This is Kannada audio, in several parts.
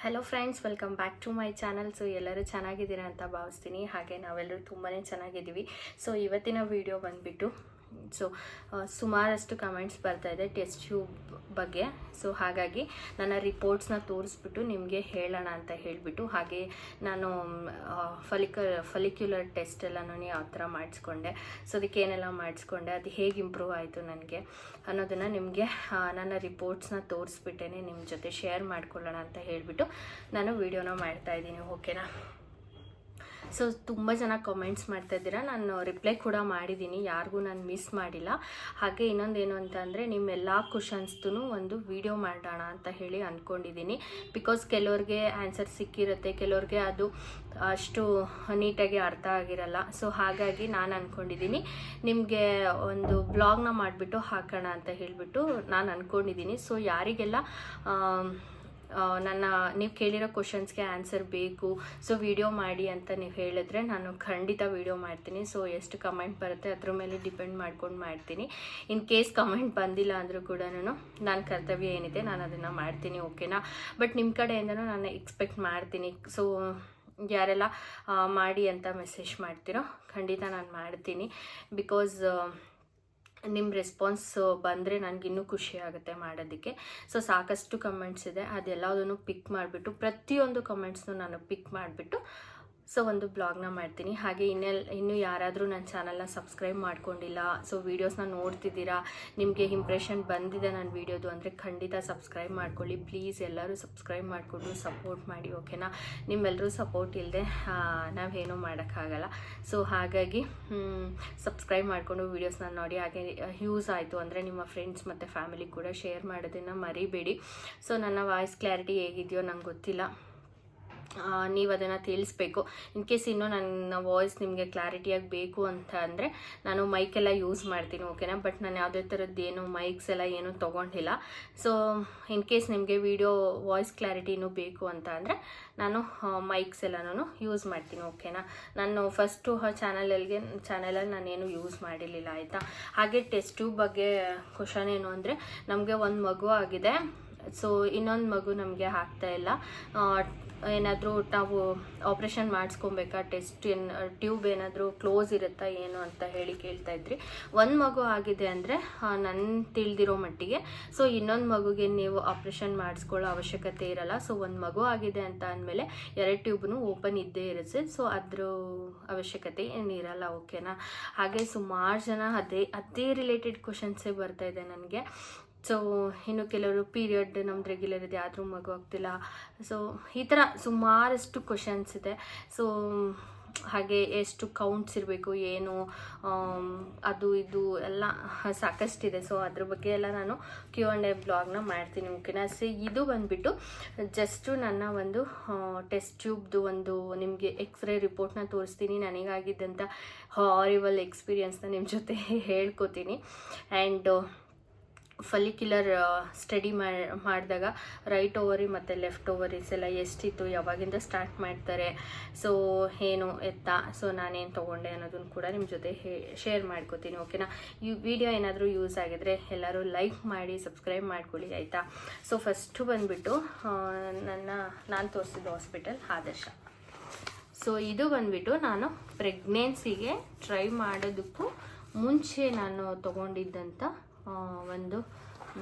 Hello friends, welcome back to my channel. So ಎಲ್ಲರೂ ಚೆನ್ನಾಗಿದ್ದೀರಾ ಅಂತ ಭಾವಿಸ್ತೀನಿ. ಹಾಗೆ ನಾವೆಲ್ಲರೂ ತುಂಬಾ ಚೆನ್ನಾಗಿದ್ದೀವಿ. ಸೊ ಇವತ್ತಿನ ವಿಡಿಯೋ ಬಂದುಬಿಟ್ಟು ಸುಮಾರಷ್ಟು ಕಮೆಂಟ್ಸ್ ಬರ್ತಾಯಿದೆ ಟೆಸ್ಟ್ ಟ್ಯೂಬ್ ಬಗ್ಗೆ. ಸೊ ಹಾಗಾಗಿ ನನ್ನ ರಿಪೋರ್ಟ್ಸ್ನ ತೋರಿಸ್ಬಿಟ್ಟು ನಿಮಗೆ ಹೇಳೋಣ ಅಂತ ಹೇಳಿಬಿಟ್ಟು, ಹಾಗೆ ನಾನು ಫಲಿಕ್ಯುಲರ್ ಟೆಸ್ಟ್ ಎಲ್ಲನೂ ಯಾವ ಥರ ಮಾಡಿಸ್ಕೊಂಡೆ, ಸೊ ಅದಕ್ಕೆ ಏನೆಲ್ಲ ಮಾಡಿಸ್ಕೊಂಡೆ, ಅದು ಹೇಗೆ ಇಂಪ್ರೂವ್ ಆಯಿತು ನನಗೆ ಅನ್ನೋದನ್ನು ನಿಮಗೆ ನನ್ನ ರಿಪೋರ್ಟ್ಸ್ನ ತೋರಿಸ್ಬಿಟ್ಟೇ ನಿಮ್ಮ ಜೊತೆ ಶೇರ್ ಮಾಡ್ಕೊಳ್ಳೋಣ ಅಂತ ಹೇಳಿಬಿಟ್ಟು ನಾನು ವಿಡಿಯೋನ ಮಾಡ್ತಾಯಿದ್ದೀನಿ. ಓಕೆನಾ? ಸೊ ತುಂಬ ಜನ ಕಮೆಂಟ್ಸ್ ಮಾಡ್ತಾಯಿದ್ದೀರಾ, ನಾನು ರಿಪ್ಲೈ ಕೂಡ ಮಾಡಿದ್ದೀನಿ, ಯಾರಿಗೂ ನಾನು ಮಿಸ್ ಮಾಡಿಲ್ಲ. ಹಾಗೆ ಇನ್ನೊಂದೇನು ಅಂತ ಅಂದರೆ, ನಿಮ್ಮೆಲ್ಲ ಕ್ವಶನ್ಸ್ದು ಒಂದು ವಿಡಿಯೋ ಮಾಡೋಣ ಅಂತ ಹೇಳಿ ಅಂದ್ಕೊಂಡಿದ್ದೀನಿ. ಬಿಕಾಸ್ ಕೆಲವ್ರಿಗೆ ಆನ್ಸರ್ ಸಿಕ್ಕಿರುತ್ತೆ, ಕೆಲವ್ರಿಗೆ ಅದು ಅಷ್ಟು ನೀಟಾಗಿ ಅರ್ಥ ಆಗಿರಲ್ಲ. ಸೊ ಹಾಗಾಗಿ ನಾನು ಅಂದ್ಕೊಂಡಿದ್ದೀನಿ ನಿಮಗೆ ಒಂದು ಬ್ಲಾಗ್ನ ಮಾಡಿಬಿಟ್ಟು ಹಾಕೋಣ ಅಂತ ಹೇಳಿಬಿಟ್ಟು ನಾನು ಅಂದ್ಕೊಂಡಿದ್ದೀನಿ. ಸೊ ಯಾರಿಗೆಲ್ಲ ನೀವು ಕೇಳಿರೋ ಕ್ವಶನ್ಸ್ಗೆ ಆನ್ಸರ್ ಬೇಕು, ಸೊ ವಿಡಿಯೋ ಮಾಡಿ ಅಂತ ನೀವು ಹೇಳಿದ್ರೆ ನಾನು ಖಂಡಿತ ವಿಡಿಯೋ ಮಾಡ್ತೀನಿ. ಸೊ ಎಷ್ಟು ಕಮೆಂಟ್ ಬರುತ್ತೆ ಅದ್ರ ಮೇಲೆ ಡಿಪೆಂಡ್ ಮಾಡ್ಕೊಂಡು ಮಾಡ್ತೀನಿ. ಇನ್ ಕೇಸ್ ಕಮೆಂಟ್ ಬಂದಿಲ್ಲ ಅಂದರೂ ಕೂಡ ನನ್ನ ಕರ್ತವ್ಯ ಏನಿದೆ ನಾನು ಅದನ್ನು ಮಾಡ್ತೀನಿ. ಓಕೆನಾ? ಬಟ್ ನಿಮ್ಮ ಕಡೆಯಿಂದನೂ ನಾನು ಎಕ್ಸ್ಪೆಕ್ಟ್ ಮಾಡ್ತೀನಿ. ಸೊ ಯಾರೆಲ್ಲ ಮಾಡಿ ಅಂತ ಮೆಸೇಜ್ ಮಾಡ್ತೀರೋ ಖಂಡಿತ ನಾನು ಮಾಡ್ತೀನಿ. ಬಿಕಾಸ್ ನಿಮ್ಮ ರೆಸ್ಪಾನ್ಸ್ ಬಂದರೆ ನನಗಿನ್ನೂ ಖುಷಿ ಆಗುತ್ತೆ ಮಾಡೋದಕ್ಕೆ. ಸೊ ಸಾಕಷ್ಟು ಕಮೆಂಟ್ಸ್ ಇದೆ, ಅದೆಲ್ಲದನ್ನು ಪಿಕ್ ಮಾಡಿಬಿಟ್ಟು ಪ್ರತಿಯೊಂದು ಕಮೆಂಟ್ಸ್ನು ನಾನು ಪಿಕ್ ಮಾಡಿಬಿಟ್ಟು ಸೊ ಒಂದು ಬ್ಲಾಗ್ನ ಮಾಡ್ತೀನಿ. ಹಾಗೆ ಇನ್ನೂ ಯಾರಾದರೂ ನನ್ನ ಚಾನಲ್ನ ಸಬ್ಸ್ಕ್ರೈಬ್ ಮಾಡ್ಕೊಂಡಿಲ್ಲ, ಸೊ ವೀಡಿಯೋಸ್ನ ನೋಡ್ತಿದ್ದೀರಾ, ನಿಮಗೆ ಇಂಪ್ರೆಷನ್ ಬಂದಿದೆ ನನ್ನ ವೀಡಿಯೋದು ಅಂದರೆ ಖಂಡಿತ ಸಬ್ಸ್ಕ್ರೈಬ್ ಮಾಡ್ಕೊಳ್ಳಿ. ಪ್ಲೀಸ್ ಎಲ್ಲರೂ ಸಬ್ಸ್ಕ್ರೈಬ್ ಮಾಡಿಕೊಂಡು ಸಪೋರ್ಟ್ ಮಾಡಿ. ಓಕೆನಾ? ನಿಮ್ಮೆಲ್ಲರೂ ಸಪೋರ್ಟ್ ಇಲ್ಲದೆ ನಾವೇನೂ ಮಾಡೋಕ್ಕಾಗಲ್ಲ. ಸೊ ಹಾಗಾಗಿ ಸಬ್ಸ್ಕ್ರೈಬ್ ಮಾಡಿಕೊಂಡು ವೀಡಿಯೋಸ್ನ ನೋಡಿ. ಹಾಗೆ ಯೂಸ್ ಆಯಿತು ಅಂದರೆ ನಿಮ್ಮ ಫ್ರೆಂಡ್ಸ್ ಮತ್ತು ಫ್ಯಾಮಿಲಿ ಕೂಡ ಶೇರ್ ಮಾಡೋದನ್ನು ಮರಿಬೇಡಿ. ಸೊ ನನ್ನ ವಾಯ್ಸ್ ಕ್ಲಾರಿಟಿ ಹೇಗಿದೆಯೋ ನಂಗೆ ಗೊತ್ತಿಲ್ಲ, ನೀವು ಅದನ್ನು ತಿಳಿಸ್ಬೇಕು. ಇನ್ ಕೇಸ್ ಇನ್ನೂ ನನ್ನ ವಾಯ್ಸ್ ನಿಮಗೆ ಕ್ಲಾರಿಟಿಯಾಗಿ ಬೇಕು ಅಂತ ಅಂದರೆ ನಾನು ಮೈಕೆಲ್ಲ ಯೂಸ್ ಮಾಡ್ತೀನಿ. ಓಕೆನಾ? ಬಟ್ ನಾನು ಯಾವುದೇ ಥರದ್ದೇನು ಮೈಕ್ಸ್ ಎಲ್ಲ ಏನೂ ತೊಗೊಂಡಿಲ್ಲ. ಸೊ ಇನ್ ಕೇಸ್ ನಿಮಗೆ ವಿಡಿಯೋ ವಾಯ್ಸ್ ಕ್ಲಾರಿಟಿ ಇನ್ನೂ ಬೇಕು ಅಂತ ಅಂದರೆ ನಾನು ಮೈಕ್ಸ್ ಎಲ್ಲನೂ ಯೂಸ್ ಮಾಡ್ತೀನಿ. ಓಕೆನಾ? ನಾನು ಫಸ್ಟು ಚಾನಲಲ್ಲಿ ನಾನೇನು ಯೂಸ್ ಮಾಡಿರಲಿಲ್ಲ, ಆಯಿತಾ? ಹಾಗೆ ಟೆಸ್ಟ್ ಟ್ಯೂಬ್ ಬಗ್ಗೆ ಕ್ವಶನ್ ಏನು ಅಂದರೆ, ನಮಗೆ ಒಂದು ಮಗು ಆಗಿದೆ, ಸೊ ಇನ್ನೊಂದು ಮಗು ನಮಗೆ ಆಗ್ತಾಯಿಲ್ಲ, ಏನಾದರೂ ನಾವು ಆಪ್ರೇಷನ್ ಮಾಡಿಸ್ಕೊಬೇಕಾ, ಟ್ಯೂಬ್ ಏನಾದರೂ ಕ್ಲೋಸ್ ಇರುತ್ತಾ ಏನು ಅಂತ ಹೇಳಿ ಕೇಳ್ತಾಯಿದ್ರಿ. ಒಂದು ಮಗು ಆಗಿದೆ ಅಂದರೆ ನನ್ನ ತಿಳಿದಿರೋ ಮಟ್ಟಿಗೆ ಸೊ ಇನ್ನೊಂದು ಮಗುಗೆ ನೀವು ಆಪ್ರೇಷನ್ ಮಾಡಿಸ್ಕೊಳ್ಳೋ ಅವಶ್ಯಕತೆ ಇರಲ್ಲ. ಸೊ ಒಂದು ಮಗು ಆಗಿದೆ ಅಂತ ಅಂದಮೇಲೆ 2 ಟ್ಯೂಬ್ನು ಓಪನ್ ಇದ್ದೇ ಇರುತ್ತೆ. ಸೊ ಅದ್ರ ಅವಶ್ಯಕತೆ ಏನಿರಲ್ಲ. ಓಕೆನಾ? ಹಾಗೆ ಸುಮಾರು ಜನ ಅದೇ ರಿಲೇಟೆಡ್ ಕ್ವಶನ್ಸೇ ಬರ್ತಾಯಿದೆ ನನಗೆ. ಸೊ ಇನ್ನು ಕೆಲವರು ಪೀರಿಯಡ್ ನಮ್ದು ರೆಗ್ಯುಲರ್ ಇದೆ ಆದರೂ ಮಗು ಆಗ್ತಿಲ್ಲ. ಸೊ ಈ ಥರ ಸುಮಾರಷ್ಟು ಕ್ವಶನ್ಸ್ ಇದೆ. ಸೊ ಹಾಗೆ ಎಷ್ಟು ಕೌಂಟ್ಸ್ ಇರಬೇಕು, ಏನು ಅದು ಇದು ಎಲ್ಲ ಸಾಕಷ್ಟಿದೆ. ಸೊ ಅದ್ರ ಬಗ್ಗೆ ಎಲ್ಲ ನಾನು Q&A ಬ್ಲಾಗ್ನ ಮಾಡ್ತೀನಿ. ಓಕೆನಾ? ಸೊ ಇದು ಬಂದುಬಿಟ್ಟು ಜಸ್ಟು ನನ್ನ ಒಂದು ಟೆಸ್ಟ್ ಟ್ಯೂಬ್ದು ಒಂದು ನಿಮಗೆ ಎಕ್ಸ್ರೇ ರಿಪೋರ್ಟ್ನ ತೋರಿಸ್ತೀನಿ. ನನಗಾಗಿದ್ದಂಥ ಹಾರಿಬಲ್ ಎಕ್ಸ್ಪೀರಿಯನ್ಸ್ನ ನಿಮ್ಮ ಜೊತೆ ಹೇಳ್ಕೊತೀನಿ. ಆ್ಯಂಡ್ ಫಲಿಕ್ಯುಲರ್ ಸ್ಟಡಿ ಮಾಡಿದಾಗ ರೈಟ್ ಓವರಿ ಮತ್ತು ಲೆಫ್ಟ್ ಓವರೀಸ್ ಎಲ್ಲ ಎಷ್ಟಿತ್ತು, ಯಾವಾಗಿಂದ ಸ್ಟಾರ್ಟ್ ಮಾಡ್ತಾರೆ, ಸೊ ಏನು ಎತ್ತ, ಸೊ ನಾನೇನು ತೊಗೊಂಡೆ ಅನ್ನೋದನ್ನು ಕೂಡ ನಿಮ್ಮ ಜೊತೆ ಶೇರ್ ಮಾಡ್ಕೋತೀನಿ. ಓಕೆನಾ? ಈ ವಿಡಿಯೋ ಏನಾದರೂ ಯೂಸ್ ಆಗಿದ್ರೆ ಎಲ್ಲರೂ ಲೈಕ್ ಮಾಡಿ ಸಬ್ಸ್ಕ್ರೈಬ್ ಮಾಡ್ಕೊಳ್ಳಿ, ಆಯಿತಾ? ಸೊ ಫಸ್ಟು ಬಂದುಬಿಟ್ಟು ನಾನು ತೋರಿಸಿದ್ದು ಹಾಸ್ಪಿಟಲ್ ಆದರ್ಶ. ಸೊ ಇದು ಬಂದುಬಿಟ್ಟು ನಾನು ಪ್ರೆಗ್ನೆನ್ಸಿಗೆ ಟ್ರೈ ಮಾಡೋದಕ್ಕೂ ಮುಂಚೆ ನಾನು ತೊಗೊಂಡಿದ್ದಂಥ ಒಂದು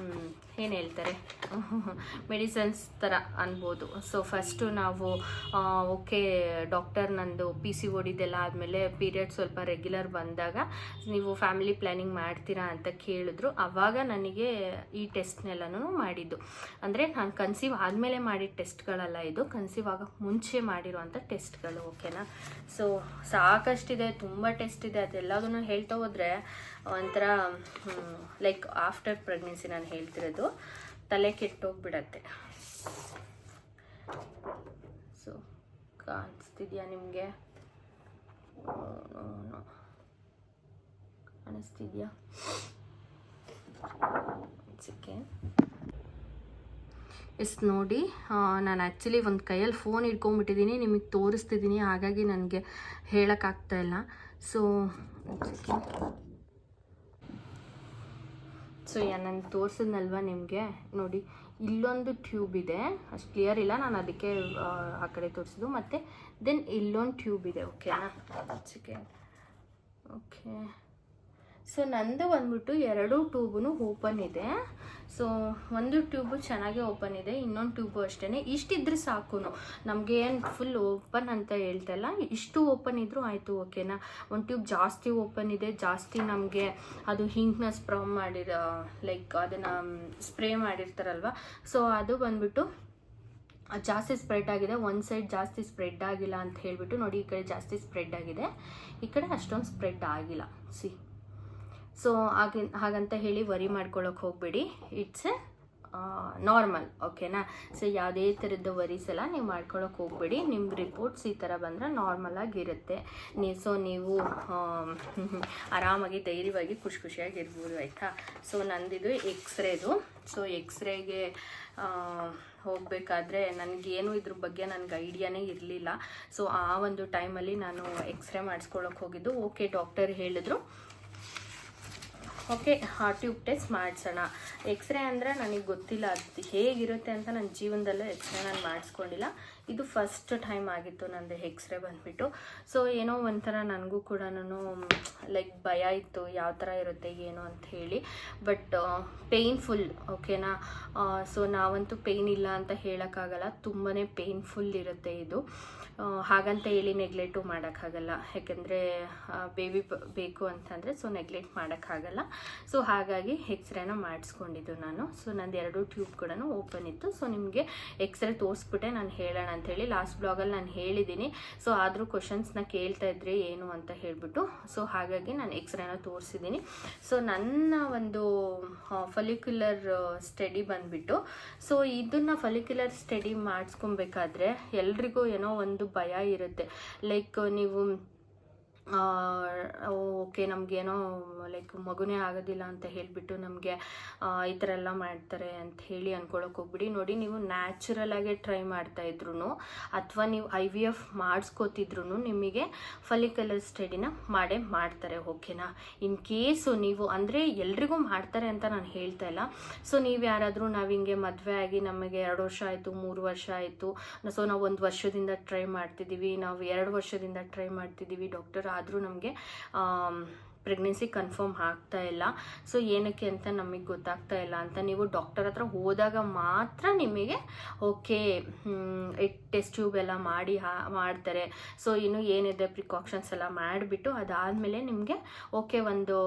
ಏನು ಹೇಳ್ತಾರೆ ಮೆಡಿಸನ್ಸ್ ಥರ ಅನ್ಬೋದು. ಸೊ ಫಸ್ಟು ನಾವು ಓಕೆ ಡಾಕ್ಟರ್ ನಂದು PCOD ಆದಮೇಲೆ ಪೀರಿಯಡ್ ಸ್ವಲ್ಪ ರೆಗ್ಯುಲರ್ ಬಂದಾಗ ನೀವು ಫ್ಯಾಮಿಲಿ ಪ್ಲ್ಯಾನಿಂಗ್ ಮಾಡ್ತೀರಾ ಅಂತ ಕೇಳಿದ್ರು. ಆವಾಗ ನನಗೆ ಈ ಟೆಸ್ಟ್ನೆಲ್ಲನೂ ಮಾಡಿದ್ದು, ಅಂದರೆ ನಾನು ಕನ್ಸೀವ್ ಆದಮೇಲೆ ಮಾಡಿದ ಟೆಸ್ಟ್ಗಳಲ್ಲ, ಇದು ಕನ್ಸೀವ್ ಆಗೋಕ್ಕೆ ಮುಂಚೆ ಮಾಡಿರುವಂಥ ಟೆಸ್ಟ್ಗಳು. ಓಕೆನಾ? ಸೊ ಸಾಕಷ್ಟಿದೆ, ತುಂಬ ಟೆಸ್ಟ್ ಇದೆ. ಅದೆಲ್ಲದನ್ನು ಹೇಳ್ತಾ ಹೋದರೆ ಒಂಥರ ಲೈಕ್ ಆಫ್ಟರ್ ಪ್ರೆಗ್ನೆನ್ಸಿ ನಾನು ಹೇಳ್ತಿರೋದು ತಲೆ ಕೆಟ್ಟೋಗ್ಬಿಡತ್ತೆ. ಸೊ ಕಾಣಿಸ್ತಿದ್ಯಾ ನಿಮಗೆ? ಕಾಣಿಸ್ತಿದ್ಯಾ? ಎಸ್ ನೋಡಿ, ನಾನು ಆ್ಯಕ್ಚುಲಿ ಒಂದು ಕೈಯಲ್ಲಿ ಫೋನ್ ಇಟ್ಕೊಂಡ್ಬಿಟ್ಟಿದ್ದೀನಿ, ನಿಮಗೆ ತೋರಿಸ್ತಿದ್ದೀನಿ, ಹಾಗಾಗಿ ನನಗೆ ಹೇಳೋಕ್ಕಾಗ್ತಾಯಿಲ್ಲ. ಸೊ ನಾನು ತೋರಿಸಿದ್ನಲ್ವ ನಿಮಗೆ, ನೋಡಿ ಇಲ್ಲೊಂದು ಟ್ಯೂಬ್ ಇದೆ, ಅಷ್ಟು ಕ್ಲಿಯರ್ ಇಲ್ಲ, ನಾನು ಅದಕ್ಕೆ ಆ ಕಡೆ ತೋರಿಸಿದ್ದು. ಮತ್ತು ದೆನ್ ಇಲ್ಲೊಂದು ಟ್ಯೂಬ್ ಇದೆ. ಓಕೆನಾ, ಸೆಕೆಂಡ್. ಓಕೆ, ಸೊ ನಂದು ಬಂದ್ಬಿಟ್ಟು 2 ಟ್ಯೂಬೂ ಓಪನ್ ಇದೆ. ಸೊ ಒಂದು ಟ್ಯೂಬು ಚೆನ್ನಾಗಿ ಓಪನ್ ಇದೆ, ಇನ್ನೊಂದು ಟ್ಯೂಬು ಅಷ್ಟೇ. ಇಷ್ಟಿದ್ರೆ ಸಾಕು, ನಮಗೆ ಏನು ಫುಲ್ ಓಪನ್ ಅಂತ ಹೇಳ್ತಾ ಇಲ್ಲ, ಇಷ್ಟು ಓಪನ್ ಇದ್ರೂ ಆಯಿತು. ಓಕೆನಾ, ಒಂದು ಟ್ಯೂಬ್ ಜಾಸ್ತಿ ಓಪನ್ ಇದೆ, ಜಾಸ್ತಿ ನಮಗೆ ಅದು ಹಿಂಗನ್ನ ಲೈಕ್ ಅದನ್ನು ಸ್ಪ್ರೇ ಮಾಡಿರ್ತಾರಲ್ವ, ಸೊ ಅದು ಬಂದ್ಬಿಟ್ಟು ಜಾಸ್ತಿ ಸ್ಪ್ರೆಡ್ ಆಗಿದೆ. ಒಂದು ಸೈಡ್ ಜಾಸ್ತಿ ಸ್ಪ್ರೆಡ್ ಆಗಿಲ್ಲ ಅಂತ ಹೇಳಿಬಿಟ್ಟು ನೋಡಿ, ಈ ಕಡೆ ಜಾಸ್ತಿ ಸ್ಪ್ರೆಡ್ ಆಗಿದೆ, ಈ ಕಡೆ ಅಷ್ಟೊಂದು ಸ್ಪ್ರೆಡ್ ಆಗಿಲ್ಲ. ಸಿ, ಸೊ ಹಾಗಂತ ಹೇಳಿ ವರಿ ಮಾಡ್ಕೊಳ್ಳೋಕೆ ಹೋಗಬೇಡಿ, ಇಟ್ಸ್ ನಾರ್ಮಲ್. ಓಕೆನಾ, ಸೊ ಯಾವುದೇ ಥರದ ವರೀಸ್ ಎಲ್ಲ ನೀವು ಮಾಡ್ಕೊಳ್ಳೋಕೆ ಹೋಗಬೇಡಿ. ನಿಮ್ಮ ರಿಪೋರ್ಟ್ಸ್ ಈ ಥರ ಬಂದರೆ ನಾರ್ಮಲ್ ಆಗಿರುತ್ತೆ. ನೀವು ಆರಾಮಾಗಿ ಧೈರ್ಯವಾಗಿ ಖುಷಿಯಾಗಿರ್ಬೋದು, ಆಯಿತಾ. ಸೊ ನಂದಿದು ಎಕ್ಸ್ರೇದು. ಸೊ ಎಕ್ಸ್ರೇಗೆ ಹೋಗಬೇಕಾದ್ರೆ ನನಗೇನು ಇದ್ರ ಬಗ್ಗೆ ನನಗೆ ಐಡಿಯಾನೇ ಇರಲಿಲ್ಲ. ಸೊ ಆ ಒಂದು ಟೈಮಲ್ಲಿ ನಾನು ಎಕ್ಸ್ರೇ ಮಾಡಿಸ್ಕೊಳ್ಳೋಕೆ ಹೋಗಿದ್ದು. ಓಕೆ, ಡಾಕ್ಟರ್ ಹೇಳಿದ್ರು ಓಕೆ ಟ್ಯೂಬ್ ಟೆಸ್ಟ್ ಮಾಡಿಸೋಣ. ಎಕ್ಸ್ರೇ ಅಂದರೆ ನನಗೆ ಗೊತ್ತಿಲ್ಲ ಅದು ಹೇಗಿರುತ್ತೆ ಅಂತ, ನನ್ನ ಜೀವನದಲ್ಲೇ ಎಕ್ಸ್ರೇ ನಾನು ಮಾಡಿಸ್ಕೊಂಡಿಲ್ಲ. ಇದು ಫಸ್ಟ್ ಟೈಮ್ ಆಗಿತ್ತು ನಂದು ಎಕ್ಸ್ರೇ ಬಂದುಬಿಟ್ಟು. ಸೊ ಏನೋ ಒಂಥರ ನನಗೂ ಕೂಡ ಲೈಕ್ ಭಯ ಇತ್ತು, ಯಾವ ಥರ ಇರುತ್ತೆ ಏನು ಅಂತ ಹೇಳಿ. But painful. ಓಕೆನಾ, ಸೊ ನಾವಂತೂ ಪೇಯ್ನ್ ಇಲ್ಲ ಅಂತ ಹೇಳೋಕ್ಕಾಗಲ್ಲ, ತುಂಬಾ ಪೇಯ್ನ್ಫುಲ್ ಇರುತ್ತೆ ಇದು. ಹಾಗಂತ ಹೇಳಿ ನೆಗ್ಲೆಕ್ಟು ಮಾಡೋಕ್ಕಾಗಲ್ಲ, ಯಾಕೆಂದರೆ ಬೇಬಿ ಬೇಕು ಅಂತಂದರೆ ಸೊ ನೆಗ್ಲೆಕ್ಟ್ ಮಾಡೋಕ್ಕಾಗಲ್ಲ. ಸೊ ಹಾಗಾಗಿ ಎಕ್ಸ್ರೇನ ಮಾಡಿಸ್ಕೊಂಡಿದ್ದು ನಾನು. ಸೊ ನಂದು 2 ಟ್ಯೂಬ್ ಕೂಡ ಓಪನ್ ಇತ್ತು. ಸೊ ನಿಮಗೆ ಎಕ್ಸ್ರೇ ತೋರಿಸ್ಬಿಟ್ಟೆ ನಾನು ಹೇಳೋಣ ಅಂಥೇಳಿ ಲಾಸ್ಟ್ ಬ್ಲಾಗಲ್ಲಿ ನಾನು ಹೇಳಿದ್ದೀನಿ. ಸೊ ಆದರೂ ಕ್ವಶನ್ಸ್ನ ಕೇಳ್ತಾ ಇದ್ರೆ ಏನು ಅಂತ ಹೇಳಿಬಿಟ್ಟು, ಸೊ ಹಾಗಾಗಿ ನಾನು ಎಕ್ಸ್ರೇನ ತೋರಿಸಿದ್ದೀನಿ. ಸೊ ನನ್ನ ಒಂದು ಫಾಲಿಕ್ಯುಲರ್ ಸ್ಟಡಿ ಬಂದುಬಿಟ್ಟು, ಸೊ ಇದನ್ನು ಫಾಲಿಕ್ಯುಲರ್ ಸ್ಟಡಿ ಮಾಡಿಸ್ಕೊಬೇಕಾದ್ರೆ ಎಲ್ರಿಗೂ ಏನೋ ಒಂದು ಭಯ ಇರುತ್ತೆ. ಲೈಕ್ ನೀವು ಓಕೆ ನಮಗೇನೋ ಲೈಕ್ ಮಗುನೇ ಆಗೋದಿಲ್ಲ ಅಂತ ಹೇಳಿಬಿಟ್ಟು ನಮಗೆ ಈ ಥರ ಎಲ್ಲ ಮಾಡ್ತಾರೆ ಅಂತ ಹೇಳಿ ಅಂದ್ಕೊಳ್ಳೋಕೆ ಹೋಗ್ಬಿಡಿ. ನೋಡಿ, ನೀವು ನ್ಯಾಚುರಲಾಗೆ ಟ್ರೈ ಮಾಡ್ತಾಯಿದ್ರು ಅಥವಾ ನೀವು IVF ಮಾಡಿಸ್ಕೋತಿದ್ರು ನಿಮಗೆ ಫಾಲಿಕ್ಯುಲರ್ ಸ್ಟಡಿನ ಮಾಡ್ತಾರೆ. ಓಕೆನಾ, ಇನ್ ಕೇಸು ನೀವು ಅಂದರೆ ಎಲ್ರಿಗೂ ಮಾಡ್ತಾರೆ ಅಂತ ನಾನು ಹೇಳ್ತಾ ಇಲ್ಲ. ಸೊ ನೀವು ಯಾರಾದರೂ ನಾವು ಹಿಂಗೆ ಮದುವೆ ಆಗಿ ನಮಗೆ 2 ವರ್ಷ ಆಯಿತು, 3 ವರ್ಷ ಆಯಿತು, ಸೊ ನಾವು 1 ವರ್ಷದಿಂದ ಟ್ರೈ ಮಾಡ್ತಿದ್ದೀವಿ, ನಾವು 2 ವರ್ಷದಿಂದ ಟ್ರೈ ಮಾಡ್ತಿದ್ದೀವಿ ಡಾಕ್ಟರ್, ಆದರೂ ನಮಗೆ ಪ್ರೆಗ್ನೆನ್ಸಿ ಕನ್ಫರ್ಮ್ ಆಗ್ತಾ ಇಲ್ಲ. ಸೊ ಏನಕ್ಕೆ ಅಂತ ನಮಗೆ ಗೊತ್ತಾಗ್ತಾ ಇಲ್ಲ ಅಂತ ನೀವು ಡಾಕ್ಟರ್ ಹತ್ರ ಹೋದಾಗ ಮಾತ್ರ ನಿಮಗೆ ಓಕೆ ಟೆಸ್ಟ್ ಟ್ಯೂಬ್ ಎಲ್ಲ ಮಾಡ್ತಾರೆ. ಸೊ ಇನ್ನು ಏನಿದೆ ಪ್ರಿಕಾಷನ್ಸ್ ಎಲ್ಲ ಮಾಡಿಬಿಟ್ಟು ಅದಾದಮೇಲೆ ನಿಮಗೆ ಓಕೆ ಒಂದು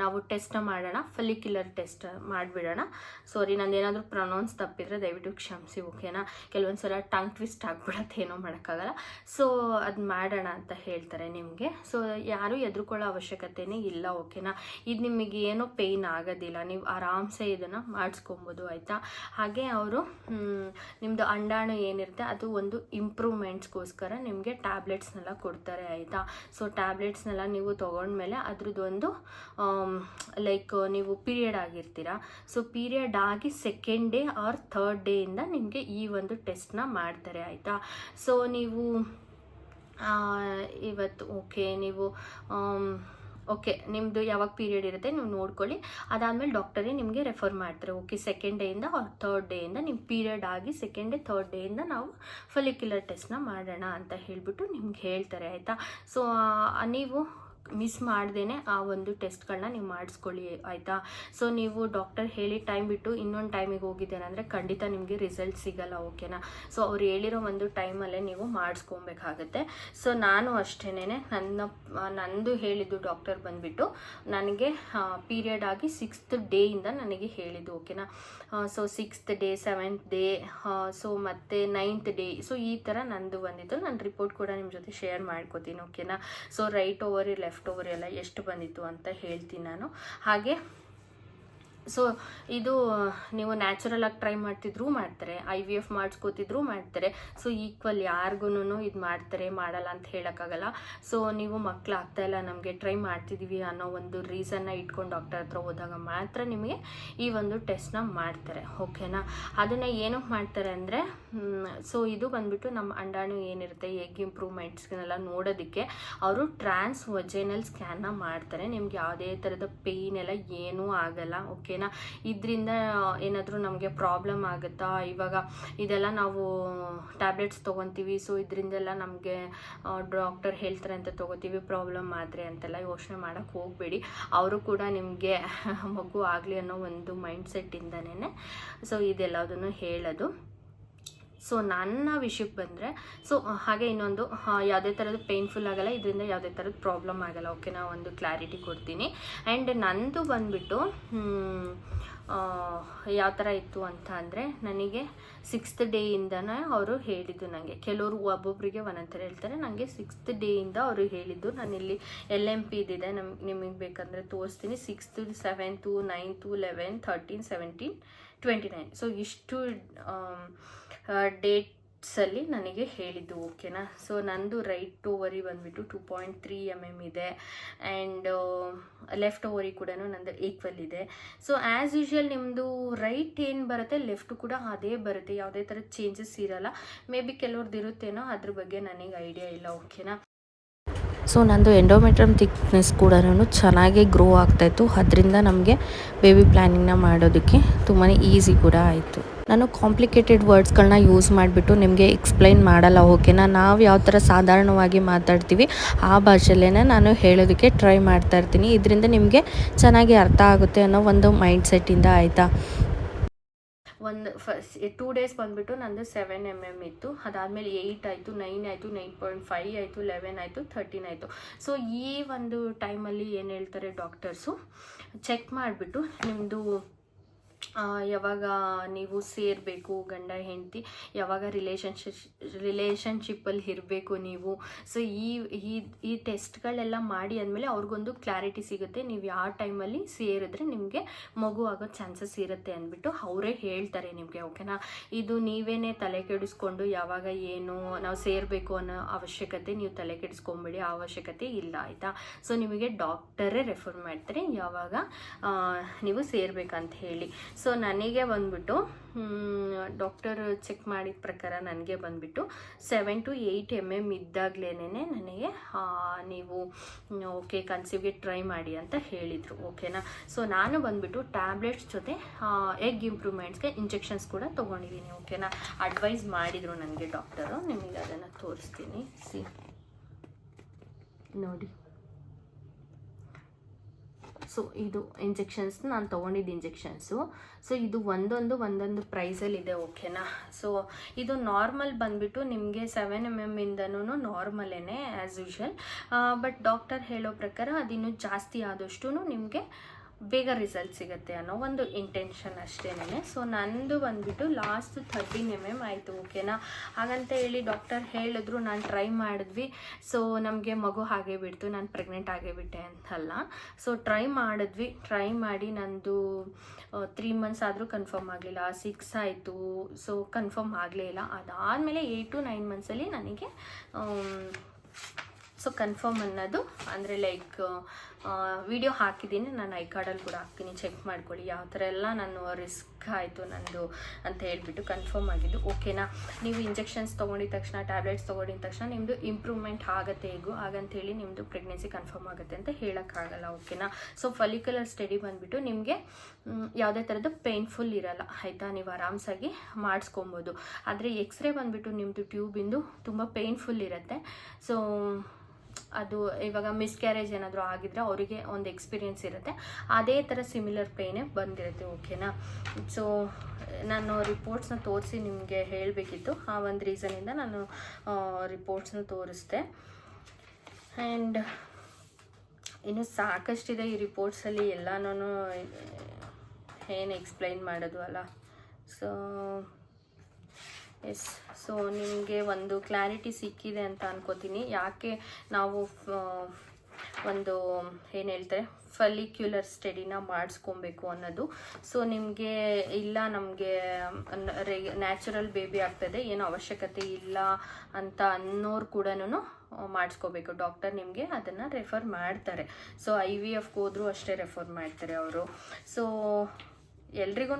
ನಾವು ಟೆಸ್ಟ್ನ ಮಾಡೋಣ, ಫಾಲಿಕ್ಯುಲರ್ ಟೆಸ್ಟ್ ಮಾಡಿಬಿಡೋಣ. ಸಾರಿ, ನಂದೇನಾದರೂ ಪ್ರೊನೌನ್ಸ್ ತಪ್ಪಿದರೆ ದಯವಿಟ್ಟು ಕ್ಷಮಿಸಿ. ಓಕೆನಾ, ಕೆಲವೊಂದು ಸಲ ಟಂಗ್ ಟ್ವಿಸ್ಟ್ ಆಗಿಬಿಡತ್ತೆ, ಏನೋ ಮಾಡೋಕ್ಕಾಗಲ್ಲ. ಸೊ ಅದು ಮಾಡೋಣ ಅಂತ ಹೇಳ್ತಾರೆ ನಿಮಗೆ. ಸೊ ಯಾರೂ ಹೆದರ್ಕೊಳ್ಳೋ ಅವಶ್ಯಕತೆಯೇ ಇಲ್ಲ. ಓಕೆನಾ, ಇದು ನಿಮಗೆ ಏನೋ ಪೇಯ್ನ್ ಆಗೋದಿಲ್ಲ, ನೀವು ಆರಾಮ್ಸೆ ಇದನ್ನು ಮಾಡಿಸ್ಕೊಬೋದು, ಆಯಿತಾ. ಹಾಗೆ ಅವರು ನಿಮ್ಮದು ಅಂಡಾಣು ಏನಿರುತ್ತೆ ಅದು ಒಂದು ಇಂಪ್ರೂವ್ಮೆಂಟ್ಸ್ಗೋಸ್ಕರ ನಿಮಗೆ ಟ್ಯಾಬ್ಲೆಟ್ಸ್ನೆಲ್ಲ ಕೊಡ್ತಾರೆ, ಆಯಿತಾ. ಸೊ ಟ್ಯಾಬ್ಲೆಟ್ಸ್ನೆಲ್ಲ ನೀವು ತೊಗೊಂಡ್ಮೇಲೆ ಅದ್ರದ್ದೊಂದು ಲೈಕ್ ನೀವು ಪೀರಿಯಡ್ ಆಗಿರ್ತೀರ. ಸೊ ಪೀರಿಯಡ್ ಆಗಿ 2nd ಡೇ ಆರ್ 3rd ಡೇಯಿಂದ ನಿಮಗೆ ಈ ಒಂದು ಟೆಸ್ಟ್ನ ಮಾಡ್ತಾರೆ, ಆಯಿತಾ. ಸೊ ನೀವು ಇವತ್ತು ಓಕೆ ನೀವು ಓಕೆ ನಿಮ್ಮದು ಯಾವಾಗ ಪೀರಿಯಡ್ ಇರುತ್ತೆ ನೀವು ನೋಡ್ಕೊಳ್ಳಿ. ಅದಾದಮೇಲೆ ಡಾಕ್ಟರೇ ನಿಮಗೆ ರೆಫರ್ ಮಾಡ್ತಾರೆ. ಓಕೆ 2nd ಡೇಯಿಂದ 3rd ಡೇಯಿಂದ ನಿಮ್ಮ ಪೀರಿಯಡ್ ಆಗಿ 2nd ಡೇ 3rd ಡೇಯಿಂದ ನಾವು ಫಾಲಿಕ್ಯುಲರ್ ಟೆಸ್ಟ್ನ ಮಾಡೋಣ ಅಂತ ಹೇಳಿಬಿಟ್ಟು ನಿಮ್ಗೆ ಹೇಳ್ತಾರೆ, ಆಯಿತಾ. ಸೊ ನೀವು ಮಿಸ್ ಮಾಡ್ದೇನೆ ಆ ಒಂದು ಟೆಸ್ಟ್ಗಳನ್ನ ನೀವು ಮಾಡಿಸ್ಕೊಳ್ಳಿ, ಆಯಿತಾ. ಸೊ ನೀವು ಡಾಕ್ಟರ್ ಹೇಳಿ ಟೈಮ್ ಬಿಟ್ಟು ಇನ್ನೊಂದು ಟೈಮಿಗೆ ಹೋಗಿದ್ದೇನೆ ಅಂದರೆ ಖಂಡಿತ ನಿಮಗೆ ರಿಸಲ್ಟ್ ಸಿಗಲ್ಲ, ಓಕೆನಾ. ಸೊ ಅವ್ರು ಹೇಳಿರೋ ಒಂದು ಟೈಮಲ್ಲೇ ನೀವು ಮಾಡಿಸ್ಕೊಬೇಕಾಗತ್ತೆ. ಸೊ ನಾನು ಅಷ್ಟೇನೆ ನಂದು ಹೇಳಿದ್ದು ಡಾಕ್ಟರ್ ಬಂದುಬಿಟ್ಟು ನನಗೆ ಪೀರಿಯಡ್ ಆಗಿ 6th ಡೇಯಿಂದ ನನಗೆ ಹೇಳಿದ್ದು, ಓಕೆನಾ. So 6th day 7th day so ಮತ್ತು 9th ಡೇ, ಸೊ ಈ ಥರ ನಂದು ಬಂದಿತ್ತು. ನನ್ನ ರಿಪೋರ್ಟ್ ಕೂಡ ನಿಮ್ಮ ಜೊತೆ ಶೇರ್ ಮಾಡ್ಕೋತೀನಿ, ಓಕೆನಾ. So right over left over ಎಲ್ಲ ಎಷ್ಟು ಬಂದಿತ್ತು ಅಂತ ಹೇಳ್ತೀನಿ ನಾನು. ಹಾಗೆ ಸೊ ಇದು ನೀವು ನ್ಯಾಚುರಲ್ ಆಗಿ ಟ್ರೈ ಮಾಡ್ತಿದ್ರು ಮಾಡ್ತಾರೆ, IVF ಮಾಡಿಸ್ಕೋತಿದ್ರು ಮಾಡ್ತಾರೆ. ಸೊ ಈಕ್ವಲ್ ಯಾರಿಗೂ ಇದು ಮಾಡ್ತಾರೆ ಮಾಡಲ್ಲ ಅಂತ ಹೇಳೋಕ್ಕಾಗಲ್ಲ. ಸೊ ನೀವು ಮಕ್ಕಳು ಆಗ್ತಾಯಿಲ್ಲ ನಮಗೆ ಟ್ರೈ ಮಾಡ್ತಿದ್ದೀವಿ ಅನ್ನೋ ಒಂದು ರೀಸನ್ನ ಇಟ್ಕೊಂಡು ಡಾಕ್ಟರ್ ಹತ್ರ ಹೋದಾಗ ಮಾತ್ರ ನಿಮಗೆ ಈ ಒಂದು ಟೆಸ್ಟ್ನ ಮಾಡ್ತಾರೆ, ಓಕೆನಾ. ಅದನ್ನು ಏನಕ್ಕೆ ಮಾಡ್ತಾರೆ ಅಂದರೆ ಸೊ ಇದು ಬಂದುಬಿಟ್ಟು ನಮ್ಮ ಅಂಡಾಣು ಏನಿರುತ್ತೆ ಎಗ್ ಇಂಪ್ರೂವ್ಮೆಂಟ್ಸ್ನೆಲ್ಲ ನೋಡೋದಕ್ಕೆ ಅವರು ಟ್ರಾನ್ಸ್ ವಜೈನಲ್ ಸ್ಕ್ಯಾನ್ನ ಮಾಡ್ತಾರೆ. ನಿಮ್ಗೆ ಯಾವುದೇ ಥರದ ಪೇಯ್ನ್ ಎಲ್ಲ ಏನೂ ಆಗಲ್ಲ, ಓಕೆ. ಓಕೆನಾ. ಇದರಿಂದ ಏನಾದರೂ ನಮಗೆ ಪ್ರಾಬ್ಲಮ್ ಆಗುತ್ತಾ, ಇವಾಗ ಇದೆಲ್ಲ ನಾವು ಟ್ಯಾಬ್ಲೆಟ್ಸ್ ತೊಗೊತೀವಿ, ಸೊ ಇದರಿಂದೆಲ್ಲ ನಮಗೆ ಡಾಕ್ಟರ್ ಹೇಳ್ತಾರೆ ಅಂತ ತೊಗೋತೀವಿ, ಪ್ರಾಬ್ಲಮ್ ಆದರೆ ಅಂತೆಲ್ಲ ಯೋಚನೆ ಮಾಡೋಕ್ಕೆ ಹೋಗಬೇಡಿ. ಅವರು ಕೂಡ ನಿಮಗೆ ಮಗು ಆಗಲಿ ಅನ್ನೋ ಒಂದು ಮೈಂಡ್ ಸೆಟ್ಟಿಂದನೇ ಸೊ ಇದೆಲ್ಲದನ್ನು ಹೇಳೋದು. ಸೊ ನನ್ನ ವಿಷಯಕ್ಕೆ ಬಂದರೆ, ಸೊ ಹಾಗೆ ಇನ್ನೊಂದು, ಯಾವುದೇ ಥರದ್ದು ಪೇನ್ಫುಲ್ ಆಗಲ್ಲ, ಇದರಿಂದ ಯಾವುದೇ ಥರದ್ದು ಪ್ರಾಬ್ಲಮ್ ಆಗಲ್ಲ, ಓಕೆನಾ. ಒಂದು ಕ್ಲಾರಿಟಿ ಕೊಡ್ತೀನಿ. ಆ್ಯಂಡ್ ನಂದು ಬಂದುಬಿಟ್ಟು ಯಾವ ಥರ ಇತ್ತು ಅಂತ ಅಂದರೆ, ನನಗೆ 6th ಡೇಯಿಂದನೇ ಅವರು ಹೇಳಿದ್ದು. ನನಗೆ ಕೆಲವರು ಒಬ್ಬೊಬ್ಬರಿಗೆ ಒಂದೊಂದು ಥರ ಹೇಳ್ತಾರೆ, ನನಗೆ 6th ಡೇಯಿಂದ ಅವರು ಹೇಳಿದ್ದು. ನಾನಿಲ್ಲಿ LMP ಇದಿದೆ, ನಿಮಗೆ ಬೇಕಂದರೆ ತೋರಿಸ್ತೀನಿ. 6th, 7th, 9th, 11, 13, 17, 29 ಸೊ ಇಷ್ಟು ಡೇಟ್ಸಲ್ಲಿ ನನಗೆ ಹೇಳಿದ್ದು, ಓಕೆನಾ. ಸೊ ನಂದು ರೈಟ್ ಓವರಿ ಬಂದುಬಿಟ್ಟು 2.3 mm ಇದೆ, ಆ್ಯಂಡ್ ಲೆಫ್ಟ್ ಓವರಿ ಕೂಡ ನಂದು ಈಕ್ವಲ್ ಇದೆ. ಸೊ ಆ್ಯಸ್ ಯೂಶ್ವಲ್ ನಿಮ್ಮದು ರೈಟ್ ಏನು ಬರುತ್ತೆ, ಲೆಫ್ಟು ಕೂಡ ಅದೇ ಬರುತ್ತೆ, ಯಾವುದೇ ಥರದ ಚೇಂಜಸ್ ಇರೋಲ್ಲ. ಮೇ ಬಿ ಕೆಲವ್ರದ್ದು ಇರುತ್ತೇನೋ, ಅದ್ರ ಬಗ್ಗೆ ನನಗೆ ಐಡಿಯಾ ಇಲ್ಲ, ಓಕೆನಾ. ಸೊ ನಂದು ಎಂಡೋಮೆಟ್ರಿಯಮ್ ಥಿಕ್ನೆಸ್ ಕೂಡ ಚೆನ್ನಾಗಿ ಗ್ರೋ ಆಗ್ತಾಯಿತ್ತು. ಅದರಿಂದ ನಮಗೆ ಬೇಬಿ ಪ್ಲ್ಯಾನಿಂಗ್ನ ಮಾಡೋದಕ್ಕೆ ತುಂಬಾ ಈಸಿ ಕೂಡ ಆಯಿತು. ನಾನು ಕಾಂಪ್ಲಿಕೇಟೆಡ್ ವರ್ಡ್ಸ್ಗಳನ್ನ ಯೂಸ್ ಮಾಡಿಬಿಟ್ಟು ನಿಮಗೆ ಎಕ್ಸ್ಪ್ಲೈನ್ ಮಾಡಲ್ಲ, ಓಕೆನಾ. ನಾವು ಯಾವ ಥರ ಸಾಧಾರಣವಾಗಿ ಮಾತಾಡ್ತೀವಿ ಆ ಭಾಷೆಯಲ್ಲೇ ನಾನು ಹೇಳೋದಕ್ಕೆ ಟ್ರೈ ಮಾಡ್ತಾ ಇರ್ತೀನಿ. ಇದರಿಂದ ನಿಮಗೆ ಚೆನ್ನಾಗಿ ಅರ್ಥ ಆಗುತ್ತೆ ಅನ್ನೋ ಒಂದು ಮೈಂಡ್ ಸೆಟ್ಟಿಂದ, ಆಯಿತಾ. ಒಂದು 2 ಡೇಸ್ ಬಂದುಬಿಟ್ಟು ನಂದು 7 mm ಇತ್ತು, ಅದಾದಮೇಲೆ 8 ಆಯಿತು, 9 ಆಯಿತು, 9.5 ಆಯಿತು, 11 ಆಯಿತು, 13 ಆಯಿತು. ಸೊ ಈ ಒಂದು ಟೈಮಲ್ಲಿ ಏನು ಹೇಳ್ತಾರೆ ಡಾಕ್ಟರ್ಸು, ಚೆಕ್ ಮಾಡಿಬಿಟ್ಟು ನಿಮ್ಮದು ಯಾವಾಗ ನೀವು ಸೇರಬೇಕು, ಗಂಡ ಹೆಂಡತಿ ಯಾವಾಗ ರಿಲೇಷನ್ಶಿಪ್ಪಲ್ಲಿ ಇರಬೇಕು ನೀವು. ಸೊ ಈ ಟೆಸ್ಟ್ಗಳೆಲ್ಲ ಮಾಡಿ ಆದಮೇಲೆ ಅವ್ರಿಗೊಂದು ಕ್ಲಾರಿಟಿ ಸಿಗುತ್ತೆ, ನೀವು ಯಾವ ಟೈಮಲ್ಲಿ ಸೇರಿದ್ರೆ ನಿಮಗೆ ಮಗು ಆಗೋ ಚಾನ್ಸಸ್ ಇರುತ್ತೆ ಅಂದ್ಬಿಟ್ಟು ಅವರೇ ಹೇಳ್ತಾರೆ ನಿಮಗೆ, ಓಕೆನಾ. ಇದು ನೀವೇನೇ ತಲೆ ಕೆಡಿಸ್ಕೊಂಡು ಯಾವಾಗ ಏನು ನಾವು ಸೇರಬೇಕು ಅನ್ನೋ ಅವಶ್ಯಕತೆ ನೀವು ತಲೆ ಕೆಡಿಸ್ಕೊಂಬೇಡಿ, ಅವಶ್ಯಕತೆ ಇಲ್ಲ, ಆಯಿತಾ. ಸೊ ನಿಮಗೆ ಡಾಕ್ಟರೇ ರೆಫರ್ ಮಾಡ್ತಾರೆ ಯಾವಾಗ ನೀವು ಸೇರಬೇಕಂತ ಹೇಳಿ. ಸೊ ನನಗೆ ಬಂದುಬಿಟ್ಟು ಡಾಕ್ಟರ್ ಚೆಕ್ ಮಾಡಿದ ಪ್ರಕಾರ ನನಗೆ ಬಂದುಬಿಟ್ಟು 7 to 8 mm ಇದ್ದಾಗಲೇ ನನಗೆ ನೀವು ಓಕೆ ಕನ್ಸೀವ್ಗೆ ಟ್ರೈ ಮಾಡಿ ಅಂತ ಹೇಳಿದರು, ಓಕೆನಾ. ಸೊ ನಾನು ಬಂದುಬಿಟ್ಟು ಟ್ಯಾಬ್ಲೆಟ್ಸ್ ಜೊತೆ ಎಗ್ ಇಂಪ್ರೂವ್ಮೆಂಟ್ಸ್ಗೆ ಇಂಜೆಕ್ಷನ್ಸ್ ಕೂಡ ತೊಗೊಂಡಿದ್ದೀನಿ, ಓಕೆನಾ. ಅಡ್ವೈಸ್ ಮಾಡಿದರು ನನಗೆ ಡಾಕ್ಟರು, ನಿಮಗೆ ಅದನ್ನು ತೋರಿಸ್ತೀನಿ, ಸಿ ನೋಡಿ. ಸೊ ಇದು ಇಂಜೆಕ್ಷನ್ಸ್ ನಾನು ತೊಗೊಂಡಿದ್ದು ಇಂಜೆಕ್ಷನ್ಸು. ಸೊ ಇದು ಒಂದೊಂದು ಪ್ರೈಸಲ್ಲಿದೆ, ಓಕೆನಾ. ಸೊ ಇದು ನಾರ್ಮಲ್ ಬಂದುಬಿಟ್ಟು ನಿಮಗೆ 7 mm ಇಂದನೂ ನಾರ್ಮಲೇ ಆ್ಯಸ್ ಯೂಶ್ವಲ್. ಬಟ್ ಡಾಕ್ಟರ್ ಹೇಳೋ ಪ್ರಕಾರ ಅದಿನ್ನೂ ಜಾಸ್ತಿ ಆದಷ್ಟು ನಿಮಗೆ ಬೇಗ ರಿಸಲ್ಟ್ ಸಿಗುತ್ತೆ ಅನ್ನೋ ಒಂದು ಇಂಟೆನ್ಷನ್ ಅಷ್ಟೇನೆ. ಸೊ ನಂದು ಬಂದುಬಿಟ್ಟು ಲಾಸ್ಟ್ 13 mm ಆಯಿತು, ಓಕೆನಾ. ಹಾಗಂತ ಹೇಳಿ ಡಾಕ್ಟರ್ ಹೇಳಿದ್ರು, ನಾನು ಟ್ರೈ ಮಾಡಿದ್ವಿ. ಸೊ ನಮಗೆ ಮಗು ಹಾಗೆ ಬಿಡ್ತು, ನಾನು ಪ್ರೆಗ್ನೆಂಟ್ ಆಗೇ ಬಿಟ್ಟೆ ಅಂತಲ್ಲ. ಸೊ ಟ್ರೈ ಮಾಡಿ ನಂದು 3 months ಆದರೂ ಕನ್ಫರ್ಮ್ ಆಗಲಿಲ್ಲ, 6 ಆಯಿತು, ಸೊ ಕನ್ಫರ್ಮ್ ಆಗಲೇ ಇಲ್ಲ. ಅದಾದಮೇಲೆ 8 to 9 monthsಲ್ಲಿ ನನಗೆ ಸೊ ಕನ್ಫರ್ಮ್ ಅನ್ನೋದು, ಅಂದರೆ ಲೈಕ್ ವಿಡಿಯೋ ಹಾಕಿದ್ದೀನಿ, ನಾನು ಐ ಕಾರ್ಡಲ್ಲಿ ಕೂಡ ಹಾಕ್ತೀನಿ, ಚೆಕ್ ಮಾಡ್ಕೊಳ್ಳಿ ಯಾವ ಥರ ಎಲ್ಲ ನಾನು ರಿಸ್ಕ್ ಆಯಿತು ನಂದು ಅಂತ ಹೇಳ್ಬಿಟ್ಟು ಕನ್ಫರ್ಮ್ ಆಗಿದ್ದು, ಓಕೆನಾ. ನೀವು ಇಂಜೆಕ್ಷನ್ಸ್ ತೊಗೊಂಡಿದ ತಕ್ಷಣ, ಟ್ಯಾಬ್ಲೆಟ್ಸ್ ತೊಗೊಂಡಿದ ತಕ್ಷಣ ನಿಮ್ಮದು ಇಂಪ್ರೂವ್ಮೆಂಟ್ ಆಗುತ್ತೆ ಹೇಗೋ ಹಾಗಂತೇಳಿ ನಿಮ್ಮದು ಪ್ರೆಗ್ನೆನ್ಸಿ ಕನ್ಫರ್ಮ್ ಆಗುತ್ತೆ ಅಂತ ಹೇಳೋಕ್ಕಾಗಲ್ಲ, ಓಕೆನಾ. ಸೊ ಫಾಲಿಕ್ಯುಲರ್ ಸ್ಟಡಿ ಬಂದುಬಿಟ್ಟು ನಿಮಗೆ ಯಾವುದೇ ಥರದ್ದು ಪೇನ್ಫುಲ್ ಇರಲ್ಲ, ಆಯಿತಾ. ನೀವು ಆರಾಮ್ಸಾಗಿ ಮಾಡಿಸ್ಕೊಬೋದು. ಆದರೆ ಎಕ್ಸ್ರೇ ಬಂದುಬಿಟ್ಟು ನಿಮ್ಮದು ಟ್ಯೂಬಿಂದು ತುಂಬ ಪೇನ್ಫುಲ್ ಇರುತ್ತೆ. ಸೊ ಅದು ಇವಾಗ ಮಿಸ್ಕ್ಯಾರೇಜ್ ಏನಾದರೂ ಆಗಿದ್ರೆ ಅವರಿಗೆ ಒಂದು ಎಕ್ಸ್ಪೀರಿಯೆನ್ಸ್ ಇರುತ್ತೆ, ಅದೇ ಥರ ಸಿಮಿಲರ್ ಪೇಯ್ನೇ ಬಂದಿರುತ್ತೆ, ಓಕೆನಾ. ಸೊ ನಾನು ರಿಪೋರ್ಟ್ಸ್ನ ತೋರಿಸಿ ನಿಮಗೆ ಹೇಳಬೇಕಿತ್ತು, ಆ ಒಂದು ರೀಸನಿಂದ ನಾನು ರಿಪೋರ್ಟ್ಸ್ನ ತೋರಿಸ್ದೆ. ಆ್ಯಂಡ್ ಇನ್ನು ಸಾಕಷ್ಟಿದೆ ಈ ರಿಪೋರ್ಟ್ಸಲ್ಲಿ, ಎಲ್ಲನೂ ಏನು ಎಕ್ಸ್ಪ್ಲೈನ್ ಮಾಡೋದು ಅಲ್ಲ. ಸೊ ಎಸ್, ಸೊ ನಿಮಗೆ ಒಂದು ಕ್ಲಾರಿಟಿ ಸಿಕ್ಕಿದೆ ಅಂತ ಅನ್ಕೋತೀನಿ, ಯಾಕೆ ನಾವು ಒಂದು ಏನು ಹೇಳ್ತಾರೆ ಫಾಲಿಕ್ಯುಲರ್ ಸ್ಟಡಿನ ಮಾಡಿಸ್ಕೊಬೇಕು ಅನ್ನೋದು. ಸೊ ನಿಮಗೆ ಇಲ್ಲ, ನಮಗೆ ನ್ಯಾಚುರಲ್ ಬೇಬಿ ಆಗ್ತದೆ, ಏನು ಅವಶ್ಯಕತೆ ಇಲ್ಲ ಅಂತ ಅನ್ನೋರು ಕೂಡ ಮಾಡಿಸ್ಕೋಬೇಕು. ಡಾಕ್ಟರ್ ನಿಮಗೆ ಅದನ್ನು ರೆಫರ್ ಮಾಡ್ತಾರೆ. ಸೊ IVFಗೆ ಹೋದರೂ ಅಷ್ಟೇ ರೆಫರ್ ಮಾಡ್ತಾರೆ ಅವರು. ಸೊ ಎಲ್ರಿಗೂ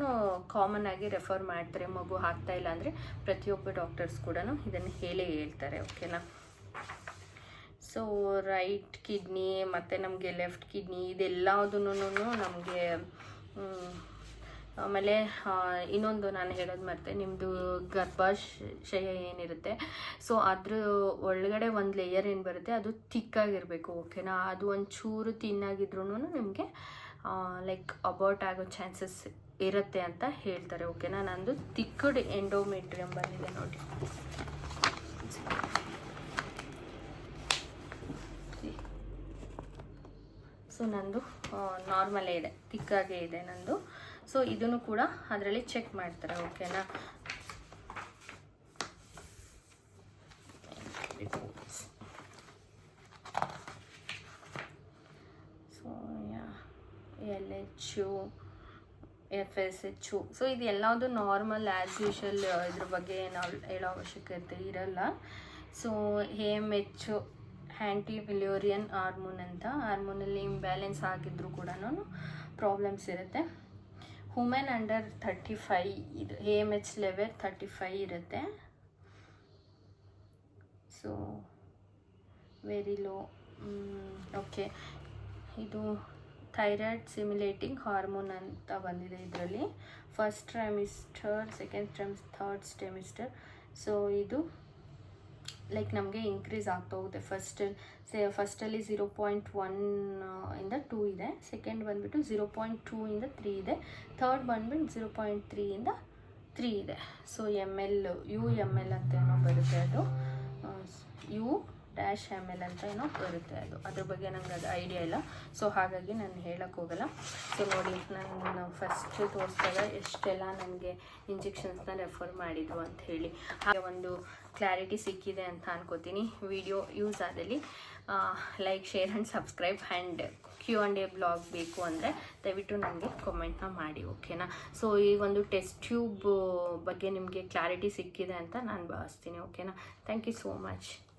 ಕಾಮನ್ ಆಗಿ ರೆಫರ್ ಮಾಡ್ತಾರೆ, ಮಗು ಆಗ್ತಾಯಿಲ್ಲ ಅಂದರೆ ಪ್ರತಿಯೊಬ್ಬ ಡಾಕ್ಟರ್ಸ್ ಕೂಡ ಇದನ್ನು ಹೇಳ್ತಾರೆ, ಓಕೆನಾ. ಸೊ ರೈಟ್ ಕಿಡ್ನಿ ಮತ್ತು ನಮಗೆ ಲೆಫ್ಟ್ ಕಿಡ್ನಿ ಇದೆಲ್ಲದನ್ನೂ ನಮಗೆ ಆಮೇಲೆ ಇನ್ನೊಂದು ನಾನು ಹೇಳೋದು ಮತ್ತೆ, ನಿಮ್ಮದು ಗರ್ಭಾಶಯ ಏನಿರುತ್ತೆ ಸೊ ಅದ್ರ ಒಳಗಡೆ ಒಂದು ಲೇಯರ್ ಏನು ಬರುತ್ತೆ ಅದು ತಿಕ್ಕಾಗಿರಬೇಕು, ಓಕೆನಾ. ಅದು ಒಂಚೂರು ತಿನ್ನಾಗಿದ್ರೂ ನಿಮಗೆ ಲೈಕ್ ಅಬಾರ್ಟ್ ಆಗೋ ಚಾನ್ಸಸ್ ಇರುತ್ತೆ ಅಂತ ಹೇಳ್ತಾರೆ, ಓಕೆನಾ. ನಂದು ತಿಕ್ಕಡ್ ಎಂಡೋಮೆಟ್ರಿಯಂ ಬಂದಿದೆ ನೋಡಿ. ಸೊ ನಂದು ನಾರ್ಮಲೇ ಇದೆ, ತಿಕ್ಕಾಗೇ ಇದೆ ನಂದು. ಸೊ ಇದನ್ನು ಕೂಡ ಅದರಲ್ಲಿ ಚೆಕ್ ಮಾಡ್ತಾರೆ, ಓಕೆನಾ. So LH FSH. ಸೊ ಇದು ಎಲ್ಲವುದು ನಾರ್ಮಲ್ ಆ್ಯಸ್ ಯೂಶಲ್, ಇದ್ರ ಬಗ್ಗೆ ನಾವು ಹೇಳೋ ಅವಶ್ಯಕತೆ ಇರಲ್ಲ. ಸೊ AMH ಆ್ಯಂಟಿ ಮಿಲಿಯೋರಿಯನ್ ಹಾರ್ಮೋನ್ ಅಂತ, ಹಾರ್ಮೋನಲ್ಲಿ ಇಂಬ್ಯಾಲೆನ್ಸ್ ಆಗಿದ್ರೂ ಕೂಡ ಪ್ರಾಬ್ಲಮ್ಸ್ ಇರುತ್ತೆ. ವುಮೆನ್ ಅಂಡರ್ 35 ಇದು AMH ಲೆವೆಲ್ 35 ಇರುತ್ತೆ. So very low. ಓಕೆ, ಇದು ಥೈರಾಯ್ಡ್ ಸಿಮ್ಯುಲೇಟಿಂಗ್ ಹಾರ್ಮೋನ್ ಅಂತ ಬಂದಿದೆ ಇದರಲ್ಲಿ. First trimester, second trimester, third trimester. So ಇದು ಲೈಕ್ ನಮಗೆ ಇನ್ಕ್ರೀಸ್ ಆಗ್ತಾ ಹೋಗುತ್ತೆ. ಫಸ್ಟಲ್ಲಿ 0.1 ಇಂದ 2 ಇದೆ, ಸೆಕೆಂಡ್ ಬಂದುಬಿಟ್ಟು 0.2 ಇಂದ 3 ಇದೆ, ಥರ್ಡ್ ಬಂದುಬಿಟ್ಟು 0.3 ಇಂದ 3 ಇದೆ. ಸೊ UML ಅಂತ ಏನೋ ಬರುತ್ತೆ, ಅದು U-ML ಅಂತ ಏನೋ ಬರುತ್ತೆ, ಅದ್ರ ಬಗ್ಗೆ ನಂಗೆ ಅದು ಐಡಿಯಾ ಇಲ್ಲ. ಸೊ ಹಾಗಾಗಿ ನಾನು ಹೇಳಕ್ಕೆ ಹೋಗಲ್ಲ. ಸೊ ನೋಡಿ, ನಾನು ಫಸ್ಟ್ ತೋರಿಸಿದಾಗ ಎಷ್ಟೆಲ್ಲ ನನಗೆ ಇಂಜೆಕ್ಷನ್ಸ್ನ ರೆಫರ್ ಮಾಡಿದ್ರು ಅಂತ ಹೇಳಿ, ಹಾಗೆ ಒಂದು ಕ್ಲಾರಿಟಿ ಸಿಕ್ಕಿದೆ ಅಂತ ಅನ್ಕೋತೀನಿ. ವಿಡಿಯೋ ಯೂಸ್ ಆದಲ್ಲಿ like, share and subscribe. And Q&A blog ಬೇಕು ಅಂದರೆ ದಯವಿಟ್ಟು ನನಗೆ ಕಮೆಂಟ್ನ ಮಾಡಿ, ಓಕೆನಾ. ಸೊ ಈ ಒಂದು ಟೆಸ್ಟ್ ಟ್ಯೂಬ್ ಬಗ್ಗೆ ನಿಮಗೆ ಕ್ಲಾರಿಟಿ ಸಿಕ್ಕಿದೆ ಅಂತ ನಾನು ಭಾವಿಸ್ತೀನಿ, ಓಕೆನಾ. Thank you so much.